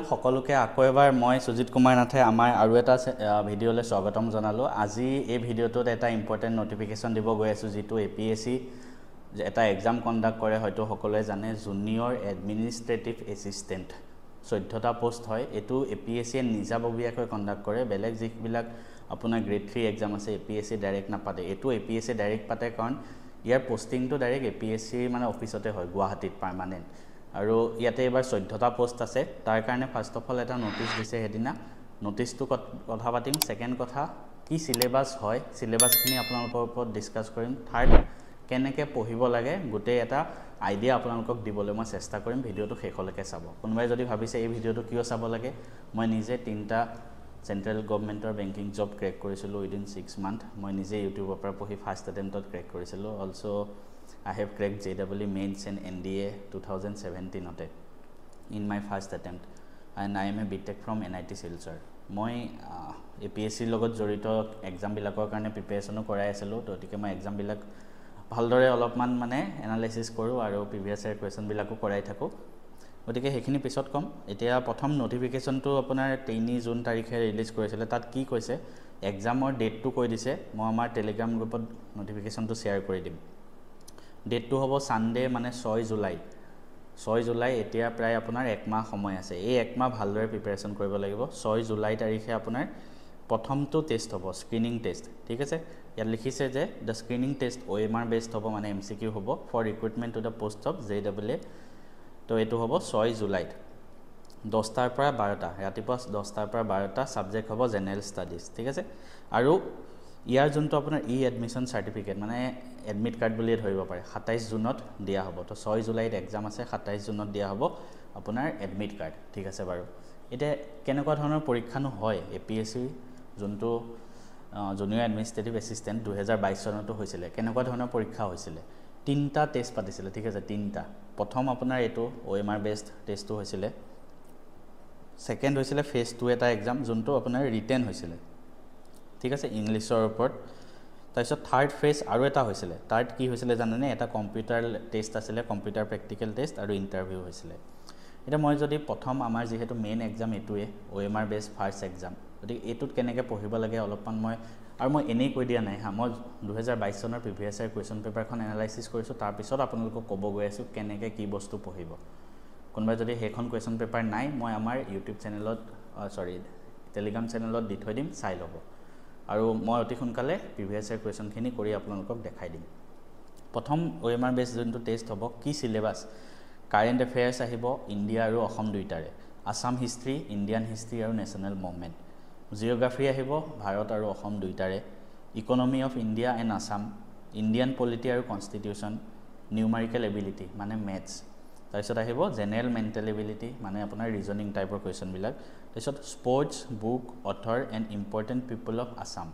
সকলোকে আকৌ এবাৰ মই সুজিত কুমাৰ নাথে আমাৰ আৰু এটা ভিডিঅ'লৈ স্বাগতম জনালোঁ। আজি এই ভিডিঅ'টোত এটা ইম্পৰ্টেণ্ট নটিফিকেশ্যন দিব গৈ আছোঁ, যিটো APSC এটা এক্সাম কণ্ডাক্ট কৰে, হয়তো সকলোৱে জানে, জুনিয়ৰ এডমিনিষ্ট্ৰেটিভ এছিষ্টেণ্ট 14টা পোষ্ট হয়। এইটো APSCয়ে নিজাববীয়াকৈ কণ্ডাক্ট কৰে। বেলেগ যিবিলাক আপোনাৰ গ্ৰেড 3 এক্সাম আছে APSC ডাইৰেক্ট নাপাতে, এইটো APSC ডাইৰেক্ট পাতে, কাৰণ ইয়াৰ পষ্টিংটো ডাইৰেক্ট APSC মানে অফিচতে হয়, গুৱাহাটীত পাৰ্মানেণ্ট। আৰু ইয়াতে এবাৰ 14টা পোষ্ট আছে। তাৰ কাৰণে ফাৰ্ষ্ট অফ অল এটা নটিচ দিছে সেইদিনা। নটিচটো কথা পাতিম। ছেকেণ্ড কথা, কি চিলেবাছ হয়, চিলেবাছখিনি আপোনালোকৰ ওপৰত ডিছকাছ কৰিম। থাৰ্ড, কেনেকৈ পঢ়িব লাগে, গোটেই এটা আইডিয়া আপোনালোকক দিবলৈ মই চেষ্টা কৰিম। ভিডিঅ'টো শেষলৈকে চাব। কোনোবাই যদি ভাবিছে এই ভিডিঅ'টো কিয় চাব লাগে, মই নিজে 3টা চেণ্ট্ৰেল গভৰ্ণমেণ্টৰ বেংকিং জব ক্ৰেক কৰিছিলোঁ উইদিন 6 মান্থ। মই নিজে ইউটিউবৰ পৰা পঢ়ি ফাৰ্ষ্ট এটেম্পটত ক্ৰেক কৰিছিলোঁ। Also' I have cracked JEE mains and NDA 2017 in my first attempt, and I am a BTech from NIT Silchar. মই APSC লগত জড়িত এক্সামবিলাকৰ কাৰণে প্ৰিপেৰেশ্যনো কৰাই আছিলোঁ, গতিকে মই এক্সামবিলাক ভালদৰে অলপমান মানে এনালাইচিছ কৰোঁ আৰু প্ৰিভিয়াছ ইয়াৰ কুৱেশ্যনবিলাকো কৰাই থাকোঁ। গতিকে সেইখিনি পিছত ক'ম। এতিয়া প্ৰথম নটিফিকেশ্যনটো আপোনাৰ 3 জুন তাৰিখে ৰিলিজ কৰিছিলে। তাত কি কৈছে, এক্সামৰ ডেটটো কৈ দিছে। মই আমাৰ টেলিগ্ৰাম গ্ৰুপত নটিফিকেশ্যনটো শ্বেয়াৰ কৰি দিম। ডেটটো হ'ব ছানডে, মানে 6 জুলাই। 6 জুলাই, এতিয়া প্ৰায় আপোনাৰ 1 মাহ সময় আছে। এই 1 মাহ ভালদৰে প্ৰিপেৰেশ্যন কৰিব লাগিব। 6 জুলাই তাৰিখে আপোনাৰ প্ৰথমটো টেষ্ট হ'ব, স্ক্ৰিনিং টেষ্ট। ঠিক আছে, ইয়াত লিখিছে যে the screening test OMR based হ'ব, মানে MCQ হ'ব, for recruitment to the post of JEE। তো এইটো হ'ব 6 জুলাইত 10টাৰ পৰা 12টা, ৰাতিপুৱা 10টাৰ পৰা 12টা। ছাবজেক্ট হ'ব জেনেৰেল ষ্টাডিজ। ঠিক আছে, আৰু ইয়াৰ যোনটো আপোনাৰ এডমিশ্যন চাৰ্টিফিকেট, মানে এডমিট কাৰ্ড বুলিয়ে ধৰিব পাৰে, 27 জুনত দিয়া হ'ব। তো 6 জুলাইত এক্সাম আছে, 27 জুনত দিয়া হ'ব আপোনাৰ এডমিট কাৰ্ড। ঠিক আছে বাৰু। এতিয়া কেনেকুৱা ধৰণৰ পৰীক্ষানো হয় APSC যোনটো জুনিয়ৰ এডমিনিষ্ট্ৰেটিভ এছিষ্টেণ্ট 2022 চনতো হৈছিলে, কেনেকুৱা ধৰণৰ পৰীক্ষা হৈছিলে? 3টা টেষ্ট পাতিছিলে। ঠিক আছে, 3টা। প্ৰথম আপোনাৰ এইটো OMR বেছড টেষ্টটো হৈছিলে। ছেকেণ্ড হৈছিলে ফেজ 2 এটা এক্সাম, যোনটো আপোনাৰ ৰিটেন হৈছিলে। ঠিক আছে, ইংলিছৰ ওপৰত। তাৰপিছত থাৰ্ড ফেজ আৰু এটা হৈছিলে। তাত কি হৈছিলে জানেনে, এটা কম্পিউটাৰ টেষ্ট আছিলে, কম্পিউটাৰ প্ৰেক্টিকেল টেষ্ট আৰু ইণ্টাৰভিউ হৈছিলে। এতিয়া মই যদি প্ৰথম, আমাৰ যিহেতু মেইন এক্সাম এইটোৱে, OMR বেছড ফাৰ্ষ্ট এক্সাম, গতিকে এইটোত কেনেকৈ পঢ়িব লাগে অলপমান মই এনেই কৈ দিয়া নাই হা। মই 2022 চনৰ প্ৰিভিয়াছ ইয়াৰ কুৱেশ্যন পেপাৰখন এনালাইচিছ কৰিছোঁ, তাৰপিছত আপোনালোকক ক'ব গৈ আছোঁ কেনেকৈ কি বস্তু পঢ়িব। কোনোবাই যদি সেইখন কুৱেশ্যন পেপাৰ নাই, মই আমাৰ ইউটিউব চেনেলত টেলিগ্ৰাম চেনেলত দি থৈ দিম, চাই ল'ব। আৰু মই অতি সোনকালে প্ৰিভিয়াছ ইয়াৰ কুৱেশ্যনখিনি কৰি আপোনালোকক দেখাই দিম। প্ৰথম OMR বেছড যোনটো টেষ্ট হ'ব, কি চিলেবাছ, কাৰেণ্ট এফেয়াৰ্ছ আহিব, ইণ্ডিয়া আৰু অসম দুয়োটাৰে, আছাম হিষ্ট্ৰী, ইণ্ডিয়ান হিষ্ট্ৰী আৰু নেশ্যনেল মুভমেণ্ট, জিঅ'গ্ৰাফী আহিব, ভাৰত আৰু অসম দুয়োটাৰে, economy of India and Assam, Indian polity আৰু কনষ্টিটিউশ্যন, নিউমাৰিকেল এবিলিটি মানে মেথছ, তাৰপিছত আহিব জেনেৰেল মেণ্টেল এবিলিটি, মানে আপোনাৰ ৰিজনিং টাইপৰ কুৱেশ্যনবিলাক, তাৰপিছত sports, book, author and important people of Assam,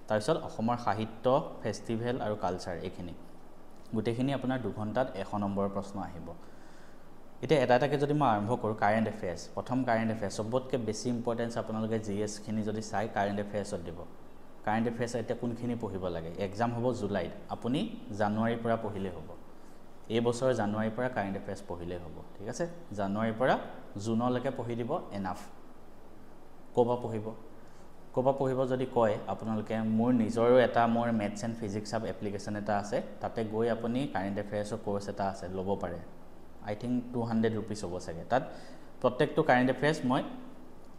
তাৰপিছত অসমৰ সাহিত্য, ফেষ্টিভেল আৰু কালচাৰ। এইখিনি গোটেইখিনি আপোনাৰ 2 ঘণ্টাত 100 নম্বৰৰ প্ৰশ্ন আহিব। এতিয়া এটা এটাকৈ যদি মই আৰম্ভ কৰোঁ, কাৰেণ্ট এফেয়াৰ্ছ। প্ৰথম কাৰেণ্ট এফেয়াৰ্ছ, চবতকৈ বেছি ইম্পৰ্টেঞ্চ আপোনালোকে GSখিনি যদি চাই কাৰেণ্ট এফেয়াৰ্ছত দিব। কাৰেণ্ট এফেয়াৰ্ছ এতিয়া কোনখিনি পঢ়িব লাগে? এক্সাম হ'ব জুলাইত, আপুনি জানুৱাৰীৰ পৰা পঢ়িলেই হ'ব। এই বছৰ জানুৱাৰীৰ পৰা কাৰেণ্ট এফেয়াৰ্ছ পঢ়িলেই হ'ব। ঠিক আছে, জানুৱাৰীৰ পৰা জুনলৈকে পঢ়ি দিব, এনাফ। ক'ৰ পৰা পঢ়িব যদি কয় আপোনালোকে, মোৰ নিজৰো এটা maths and physics up application এটা আছে, তাতে গৈ আপুনি কাৰেণ্ট এফেয়াৰ্ছৰ ক'ৰ্চ এটা আছে, ল'ব পাৰে। আই থিংক 200 ৰুপিজ হ'ব চাগে। তাত প্ৰত্যেকটো কাৰেণ্ট এফেয়াৰ্ছ মই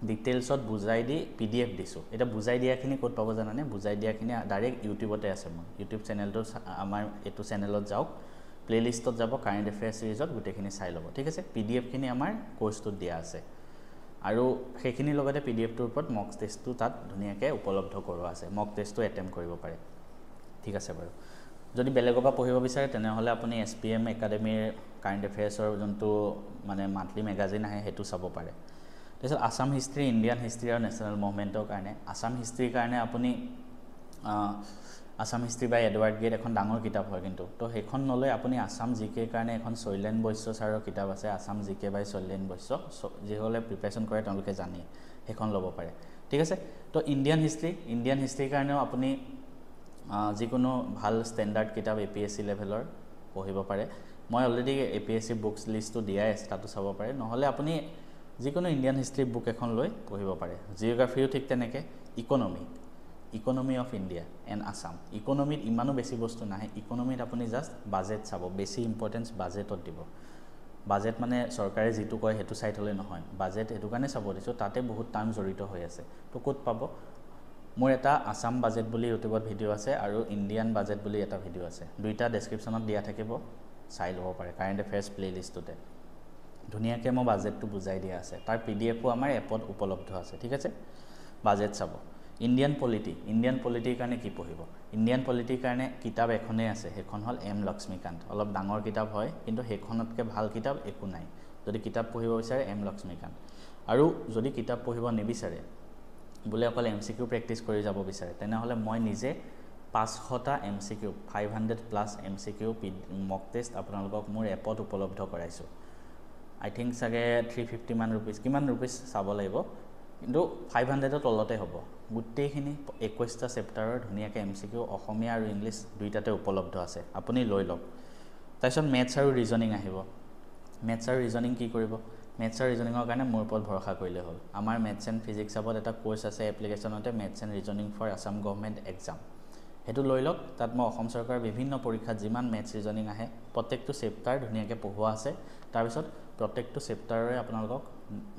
ডিটেইলছত বুজাই দি PDF দিছোঁ। এতিয়া বুজাই দিয়াখিনি ক'ত পাব জানানে? বুজাই দিয়াখিনি ডাইৰেক্ট ইউটিউবতে আছে। মোৰ ইউটিউব চেনেলটো, আমাৰ এইটো চেনেলত যাওক, প্লে'লিষ্টত যাব, কাৰেণ্ট এফেয়াৰ্ছ ছিৰিজত গোটেইখিনি চাই ল'ব। ঠিক আছে, PDFখিনি আমাৰ ক'ৰ্চটোত দিয়া আছে, আৰু সেইখিনিৰ লগতে PDFটোৰ ওপৰত মক টেষ্টটো তাত ধুনীয়াকৈ উপলব্ধ কৰোৱা আছে। মক টেষ্টটো এটেম্প কৰিব পাৰে। ঠিক আছে বাৰু। যদি বেলেগৰ পৰা পঢ়িব বিচাৰে, তেনেহ'লে আপুনি SPM একাডেমীৰ কাৰেণ্ট এফেয়াৰ্ছৰ যোনটো মানে মান্থলি মেগাজিন আহে, সেইটো চাব পাৰে। তাৰপিছত আছাম হিষ্ট্ৰী, ইণ্ডিয়ান হিষ্ট্ৰী আৰু নেশ্যনেল মুভমেণ্টৰ কাৰণে, আছাম হিষ্ট্ৰীৰ কাৰণে আপুনি আছাম হিষ্ট্ৰী বাই এডৱাৰ্ড গেট এখন ডাঙৰ কিতাপ হয় কিন্তু, তো সেইখন নলৈ আপুনি আছাম জিকেৰ কাৰণে এখন শৈলেন বৈশ্য ছাৰৰ কিতাপ আছে, আছাম জিকে বাই শৈলেন বৈশ্য, যিসকলে প্ৰিপেৰেশ্যন কৰে তেওঁলোকে জানে, সেইখন ল'ব পাৰে। ঠিক আছে, তো ইণ্ডিয়ান হিষ্ট্ৰীৰ কাৰণেও আপুনি যিকোনো ভাল ষ্টেণ্ডাৰ্ড কিতাপ APSC লেভেলৰ পঢ়িব পাৰে। মই অলৰেডি APSC বুকছ লিষ্টটো দিয়াই আছে, তাতো চাব পাৰে। নহ'লে আপুনি যিকোনো ইণ্ডিয়ান হিষ্ট্ৰী বুক এখন লৈ পঢ়িব পাৰে জিঅ'গ্ৰাফিও ঠিক তেনেকৈ economy of India and Assam ইকনমিত ইমানো বেছি বস্তু নাহে ইকনমিত আপুনি জাষ্ট বাজেট চাব বেছি ইম্পৰ্টেঞ্চ বাজেটত দিব বাজেট মানে চৰকাৰে যিটো কয় সেইটো চাই থ'লে নহয় বাজেট সেইটো কাৰণে চাব দিছোঁ তাতে বহুত টাৰ্ম জড়িত হৈ আছে তো ক'ত পাব মোৰ এটা আছাম বাজেট বুলি ইউটিউবত ভিডিঅ' আছে আৰু ইণ্ডিয়ান বাজেট বুলি এটা ভিডিঅ' আছে দুইটা ডেছক্ৰিপশ্যনত দিয়া থাকিব চাই ল'ব পাৰে কাৰেণ্ট এফেয়াৰ্ছ প্লে'লিষ্টটোতে ধুনীয়াকৈ মই বাজেটটো বুজাই দিয়া আছে তাৰ PDFও আমাৰ এপত উপলব্ধ আছে ঠিক আছে বাজেট চাব ইণ্ডিয়ান পলিটিৰ কাৰণে কি পঢ়িব ইণ্ডিয়ান পলিটিৰ কাৰণে কিতাপ এখনেই আছে সেইখন হ'ল M লক্ষ্মীকান্ত অলপ ডাঙৰ কিতাপ হয় কিন্তু সেইখনতকৈ ভাল কিতাপ একো নাই যদি কিতাপ পঢ়িব বিচাৰে M লক্ষ্মীকান্ত আৰু যদি কিতাপ পঢ়িব নিবিচাৰে বোলে অকল MCQ প্ৰেক্টিছ কৰি যাব বিচাৰে তেনেহ'লে মই নিজে 500টা MCQ 500+ MCQ মক টেষ্ট আপোনালোকক মোৰ এপত উপলব্ধ কৰাইছোঁ আই থিংক চাগে 350 মান ৰুপিজ কিমান ৰুপিজ চাব লাগিব কিন্তু 500ৰ তলতে হ'ব গোটেইখিনি 21টা চেপ্টাৰৰ ধুনীয়াকৈ MCQ অসমীয়া আৰু ইংলিছ দুইটাতে উপলব্ধ আছে আপুনি লৈ লওক তাৰপিছত মেথছ আৰু ৰিজনিং আহিব মেথছ আৰু ৰিজনিং কি কৰিব মেথছ আৰু ৰিজনিঙৰ কাৰণে মোৰ ওপৰত ভৰসা কৰিলে হ'ল আমাৰ মেথছ এণ্ড ফিজিক্স আপত এটা কোৰ্চ আছে এপ্লিকেশ্যনতে maths and reasoning for Assam government exam সেইটো লৈ লওক তাত মই অসম চৰকাৰৰ বিভিন্ন পৰীক্ষাত যিমান মেথছ ৰিজনিং আহে প্ৰত্যেকটো চেপ্টাৰ ধুনীয়াকৈ পঢ়োৱা আছে তাৰপিছত প্ৰত্যেকটো চেপ্টাৰৰে আপোনালোকক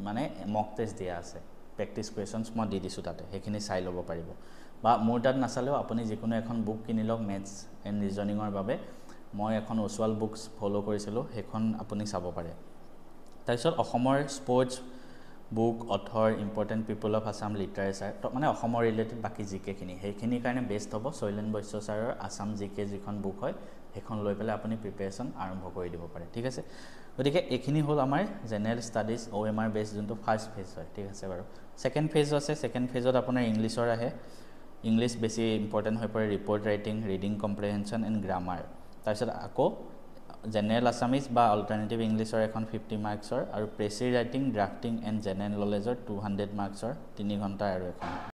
মানে মক টেষ্ট দিয়া আছে প্ৰেক্টিছ কুৱেশ্যনছ মই দি দিছোঁ তাতে সেইখিনি চাই ল'ব পাৰিব বা মোৰ তাত নাচালেও আপুনি যিকোনো এখন বুক কিনি লওক মেথছ এণ্ড ৰিজনিঙৰ বাবে মই এখন ওচৱাল বুকছ ফ'ল' কৰিছিলোঁ সেইখন আপুনি চাব পাৰে তাৰপিছত অসমৰ sports book author important people of Assam literature মানে অসমৰ ৰিলেটেড বাকী জিকেখিনি সেইখিনিৰ কাৰণে বেষ্ট হ'ব শৈলেন বৈশ্য ছাৰৰ আছাম জিকে যিখন বুক হয় সেইখন লৈ পেলাই আপুনি প্ৰিপেৰেশ্যন আৰম্ভ কৰি দিব পাৰে ঠিক আছে গতিকে এইখিনি হ'ল আমাৰ জেনেৰেল ষ্টাডিজ OMR বেছ যোনটো ফাৰ্ষ্ট ফেজ হয় ঠিক আছে বাৰু ছেকেণ্ড ফেজ আছে ছেকেণ্ড ফেজত আপোনাৰ ইংলিছৰ আহে ইংলিছ বেছি ইম্পৰ্টেণ্ট হৈ পৰে report writing reading comprehension and grammar তাৰপিছত আকৌ জেনেৰেল আছামিজ বা অল্টাৰনেটিভ ইংলিছৰ এখন 50 মাৰ্কছৰ আৰু প্ৰেছি ৰাইটিং ড্ৰাফটিং এণ্ড জেনেৰেল নলেজৰ 200 মাৰ্কছৰ 3 ঘণ্টাৰ আৰু এখন